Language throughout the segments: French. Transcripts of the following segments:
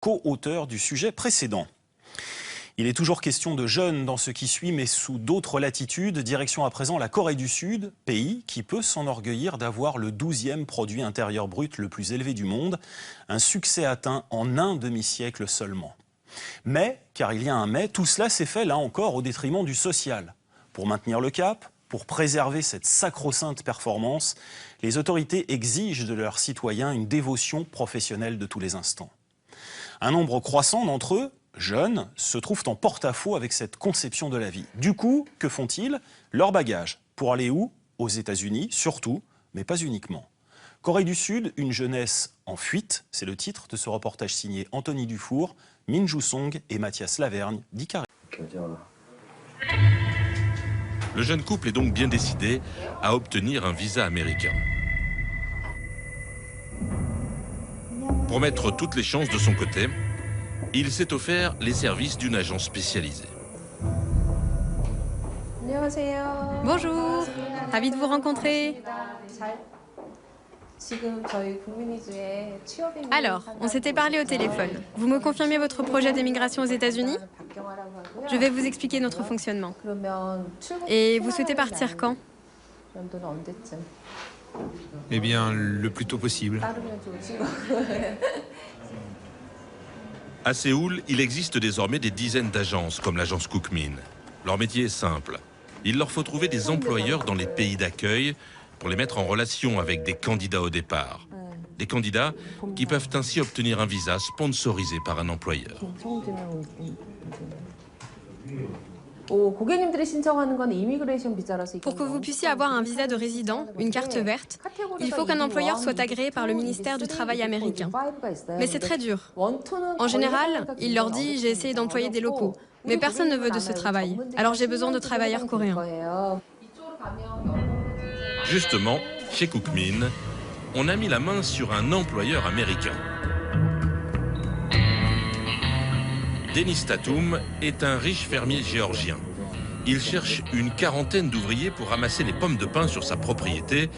co-auteur du sujet précédent. Il est toujours question de jeunes dans ce qui suit, mais sous d'autres latitudes. Direction à présent la Corée du Sud, pays qui peut s'enorgueillir d'avoir le 12e produit intérieur brut le plus élevé du monde. Un succès atteint en un demi-siècle seulement. Mais, car il y a un mais, tout cela s'est fait là encore au détriment du social. Pour maintenir le cap, pour préserver cette sacro-sainte performance, les autorités exigent de leurs citoyens une dévotion professionnelle de tous les instants. Un nombre croissant d'entre eux, jeunes, se trouvent en porte-à-faux avec cette conception de la vie. Du coup, que font-ils? Leur bagage. Pour aller où? Aux États-Unis, surtout, mais pas uniquement. Corée du Sud, une jeunesse en fuite, c'est le titre de ce reportage signé Anthony Dufour, Min Joo-song et Mathias Lavergne d'Icarus. Le jeune couple est donc bien décidé à obtenir un visa américain. Pour mettre toutes les chances de son côté, il s'est offert les services d'une agence spécialisée. Bonjour, ravi de vous rencontrer. Alors, on s'était parlé au téléphone. Vous me confirmez votre projet d'émigration aux États-Unis? Je vais vous expliquer notre fonctionnement. Et vous souhaitez partir quand? Eh bien, le plus tôt possible. À Séoul, il existe désormais des dizaines d'agences comme l'agence Cookmin. Leur métier est simple. Il leur faut trouver des employeurs dans les pays d'accueil pour les mettre en relation avec des candidats au départ. Des candidats qui peuvent ainsi obtenir un visa sponsorisé par un employeur. Pour que vous puissiez avoir un visa de résident, une carte verte, il faut qu'un employeur soit agréé par le ministère du Travail américain. Mais c'est très dur. En général, il leur dit « j'ai essayé d'employer des locaux ». Mais personne ne veut de ce travail. Alors j'ai besoin de travailleurs coréens. Justement, chez Cookmin, on a mis la main sur un employeur américain. Denis Tatum est un riche fermier géorgien. Il cherche une quarantaine d'ouvriers pour ramasser les pommes de pin sur sa propriété,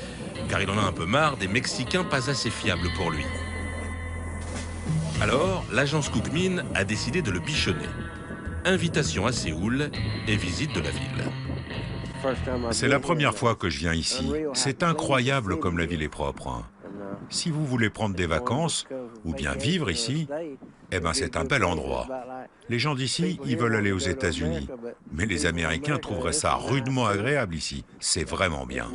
car il en a un peu marre des Mexicains pas assez fiables pour lui. Alors, l'agence Cookmin a décidé de le bichonner. Invitation à Séoul et visite de la ville. C'est la première fois que je viens ici. C'est incroyable comme la ville est propre, hein. Si vous voulez prendre des vacances, ou bien vivre ici, eh ben c'est un bel endroit. Les gens d'ici, ils veulent aller aux États-Unis. Mais les Américains trouveraient ça rudement agréable ici. C'est vraiment bien.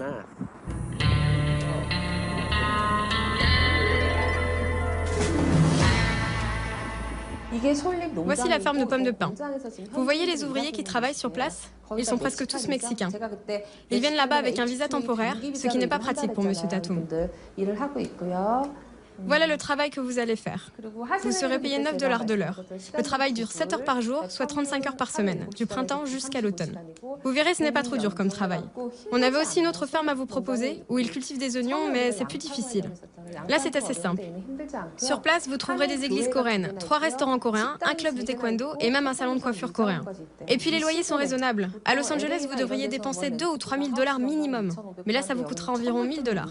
Voici la ferme de pommes de pin. Vous voyez les ouvriers qui travaillent sur place? Ils sont presque tous mexicains. Ils viennent là-bas avec un visa temporaire, ce qui n'est pas pratique pour M. Tatum. Voilà le travail que vous allez faire. Vous serez payé 9 $ de l'heure. Le travail dure 7 heures par jour, soit 35 heures par semaine, du printemps jusqu'à l'automne. Vous verrez, ce n'est pas trop dur comme travail. On avait aussi une autre ferme à vous proposer, où ils cultivent des oignons, mais c'est plus difficile. Là, c'est assez simple. Sur place, vous trouverez des églises coréennes, 3 restaurants coréens, un club de taekwondo et même un salon de coiffure coréen. Et puis les loyers sont raisonnables. À Los Angeles, vous devriez dépenser 2 ou 3 000 $ minimum. Mais là, ça vous coûtera environ 1 000 $.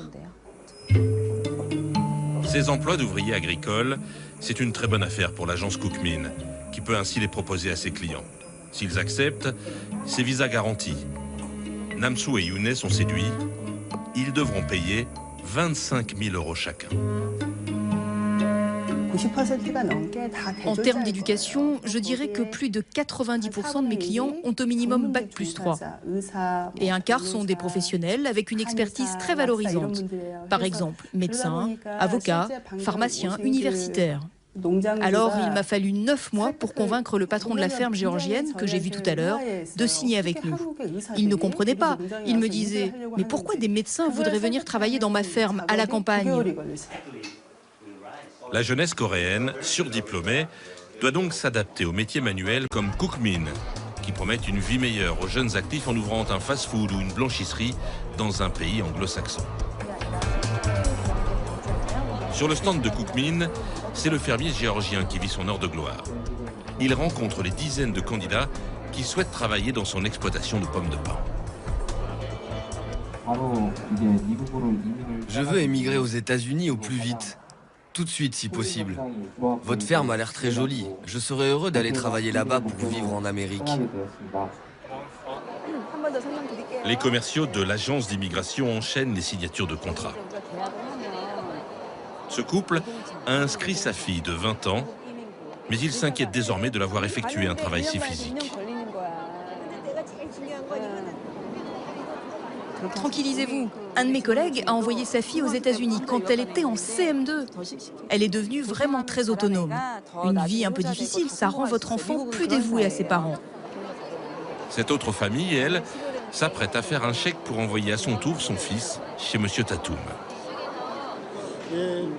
Ces emplois d'ouvriers agricoles, c'est une très bonne affaire pour l'agence Cookmin, qui peut ainsi les proposer à ses clients. S'ils acceptent, c'est visa garanti. Namsu et Younais sont séduits. Ils devront payer 25 000 € chacun. En termes d'éducation, je dirais que plus de 90% de mes clients ont au minimum Bac plus 3. Et un quart sont des professionnels avec une expertise très valorisante. Par exemple, médecins, avocats, pharmaciens, universitaires. Alors, il m'a fallu 9 mois pour convaincre le patron de la ferme géorgienne, que j'ai vu tout à l'heure, de signer avec nous. Il ne comprenait pas. Il me disait « Mais pourquoi des médecins voudraient venir travailler dans ma ferme, à la campagne ?» La jeunesse coréenne, surdiplômée, doit donc s'adapter aux métiers manuels comme Cookmin, qui promettent une vie meilleure aux jeunes actifs en ouvrant un fast-food ou une blanchisserie dans un pays anglo-saxon. Sur le stand de Cookmin, c'est le fermier géorgien qui vit son heure de gloire. Il rencontre les dizaines de candidats qui souhaitent travailler dans son exploitation de pommes de pin. Je veux émigrer aux États-Unis au plus vite. tout de suite si possible. Votre ferme a l'air très jolie. Je serais heureux d'aller travailler là-bas pour vivre en Amérique. Les commerciaux de l'agence d'immigration enchaînent les signatures de contrats. Ce couple a inscrit sa fille de 20 ans, mais il s'inquiète désormais de la voir effectuer un travail si physique. Tranquillisez-vous, un de mes collègues a envoyé sa fille aux États-Unis quand elle était en CM2. Elle est devenue vraiment très autonome. Une vie un peu difficile, ça rend votre enfant plus dévoué à ses parents. Cette autre famille, elle, s'apprête à faire un chèque pour envoyer à son tour son fils chez Monsieur Tatoum.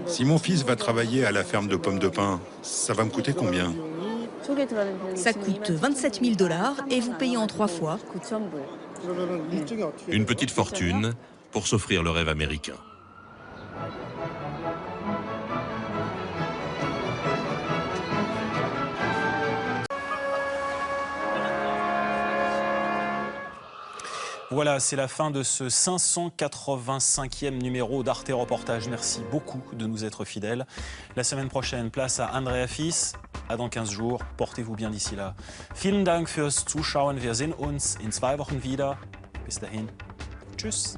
Si mon fils va travailler à la ferme de pommes de pin, ça va me coûter combien? Ça coûte 27 000 $ et vous payez en 3 fois. Une petite fortune pour s'offrir le rêve américain. Voilà, c'est la fin de ce 585e numéro d'Arte Reportage. Merci beaucoup de nous être fidèles. La semaine prochaine, place à Andrea Fis. À dans 15 jours. Portez-vous bien d'ici là. Vielen Dank fürs Zuschauen. Wir sehen uns in 2 Wochen wieder. Bis dahin. Tschüss.